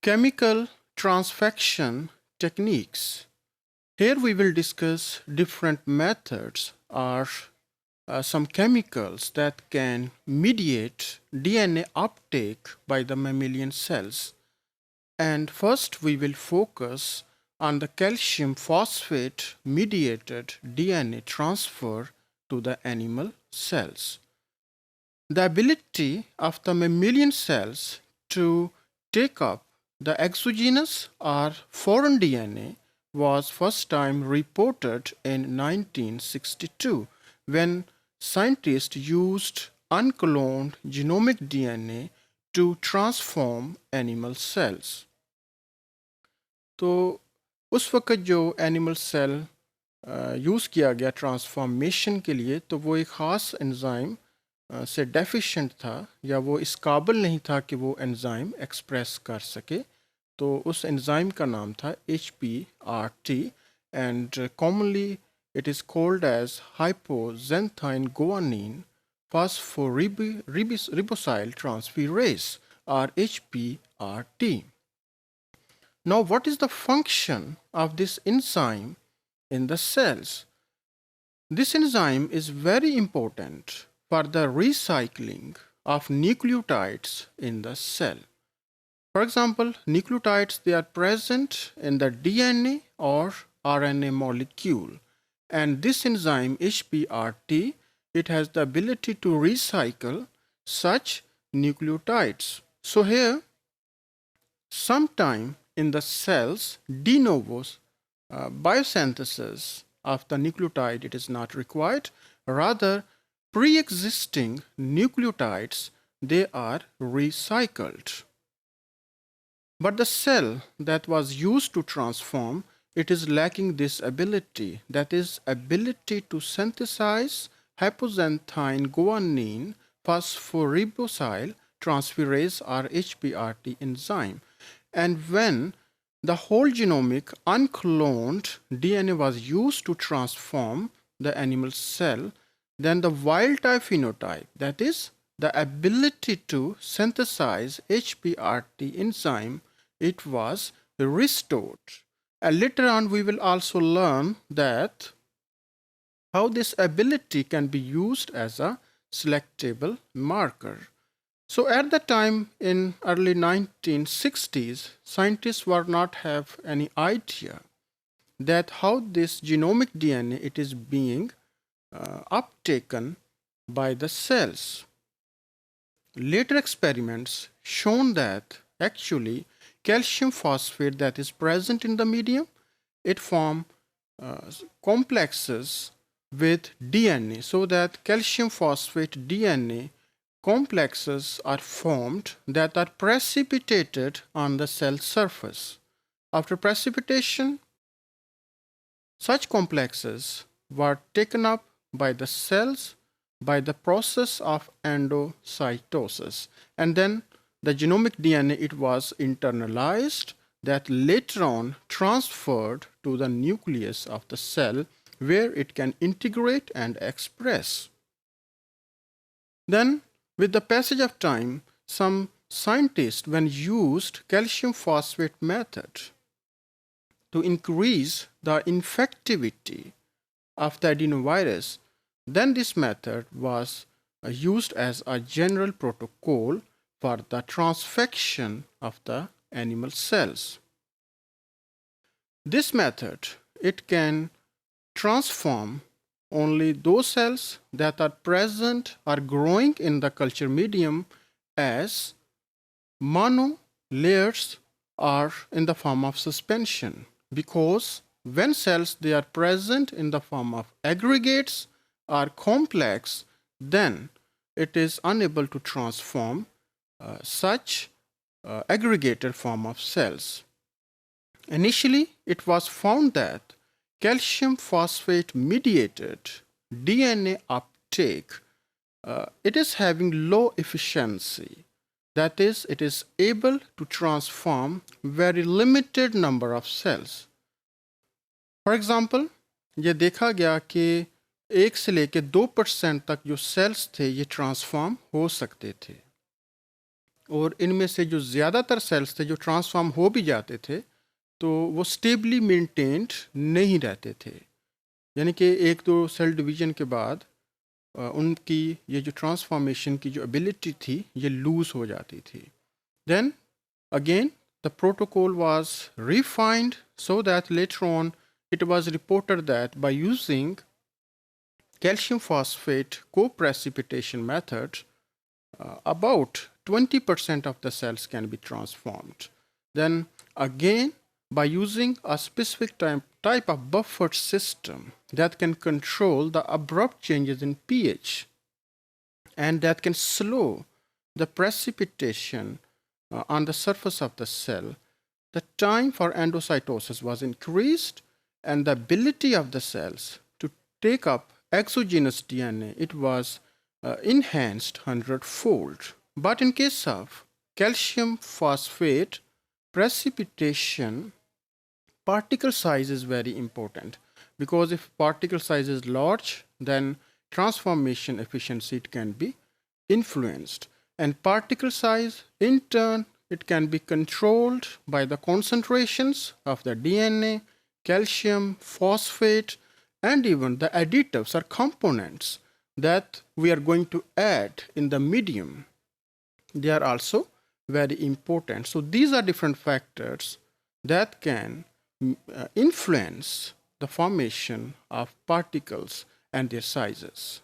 Chemical transfection techniques. Here we will discuss different methods or some chemicals that can mediate DNA uptake by the mammalian cells. And first we will focus on the calcium phosphate mediated DNA transfer to the animal cells. The ability of the mammalian cells to take up the exogenous or foreign DNA was first time reported in 1962 when scientists used uncloned genomic DNA to transform animal cells. तो उस वक़्त जो animal cell use किया गया transformation के लिए तो वो एक ख़ास एंजाइम से डेफिशिएंट था या वो इस काबिल नहीं था कि वो एंजाइम एक्सप्रेस कर सके तो उस एंजाइम का नाम था HPRT and commonly it is called as hypoxanthine guanine phosphoribosyl transferase or HPRT. Now, what is the function of this enzyme in the cells? This enzyme is very important for the recycling of nucleotides in the cell. For example, nucleotides they are present in the DNA or RNA molecule, and this enzyme HPRT it has the ability to recycle such nucleotides. So here, sometime in the cells, de novo biosynthesis of the nucleotide it is not required. Rather, pre-existing nucleotides they are recycled. But the cell that was used to transform it is lacking this ability, that is ability to synthesize hypoxanthine guanine phosphoribosyl transferase or HPRT enzyme. And when the whole genomic uncloned DNA was used to transform the animal cell, then the wild type phenotype, that is the ability to synthesize HPRT enzyme, it was restored. And later on we will also learn that how this ability can be used as a selectable marker. So at the time in early 1960s, scientists were not have any idea that how this genomic DNA it is being uptaken by the cells. Later experiments shown that actually calcium phosphate that is present in the medium, it form complexes with DNA so that calcium phosphate DNA complexes are formed that are precipitated on the cell surface. After precipitation, such complexes were taken up by the cells by the process of endocytosis, and then the genomic DNA it was internalized that later on transferred to the nucleus of the cell where it can integrate and express. Then with the passage of time, some scientists when used calcium phosphate method to increase the infectivity of the adenovirus, then this method was used as a general protocol for the transfection of the animal cells. This method it can transform only those cells that are present or growing in the culture medium as monolayers or in the form of suspension, because when cells they are present in the form of aggregates or complex, then it is unable to transform such aggregated form of cells. Initially, it was found that calcium phosphate mediated DNA uptake it is having low efficiency. That is, it is able to transform very limited number of cells. For example, ये देखा गया कि 1 से लेकर 2% तक जो sales थे ये ट्रांसफॉर्म हो सकते थे. और इनमें से जो ज़्यादातर सेल्स थे जो ट्रांसफॉर्म हो भी जाते थे तो वो स्टेबली मेंटेन्ड नहीं रहते थे, यानी कि एक दो सेल डिवीजन के बाद उनकी ये जो ट्रांसफॉर्मेशन की जो एबिलिटी थी ये लूज हो जाती थी. Then again the protocol was refined so that later on it was reported that by using calcium phosphate co-precipitation method, about 20% of the cells can be transformed. Then again, by using a specific type of buffered system that can control the abrupt changes in pH and that can slow the precipitation on the surface of the cell, the time for endocytosis was increased and the ability of the cells to take up exogenous DNA, it was enhanced 100-fold. But in case of calcium phosphate precipitation, particle size is very important, because if particle size is large, then transformation efficiency it can be influenced. And particle size, in turn, it can be controlled by the concentrations of the DNA, calcium, phosphate, and even the additives or components that we are going to add in the medium. They are also very important. So these are different factors that can influence the formation of particles and their sizes.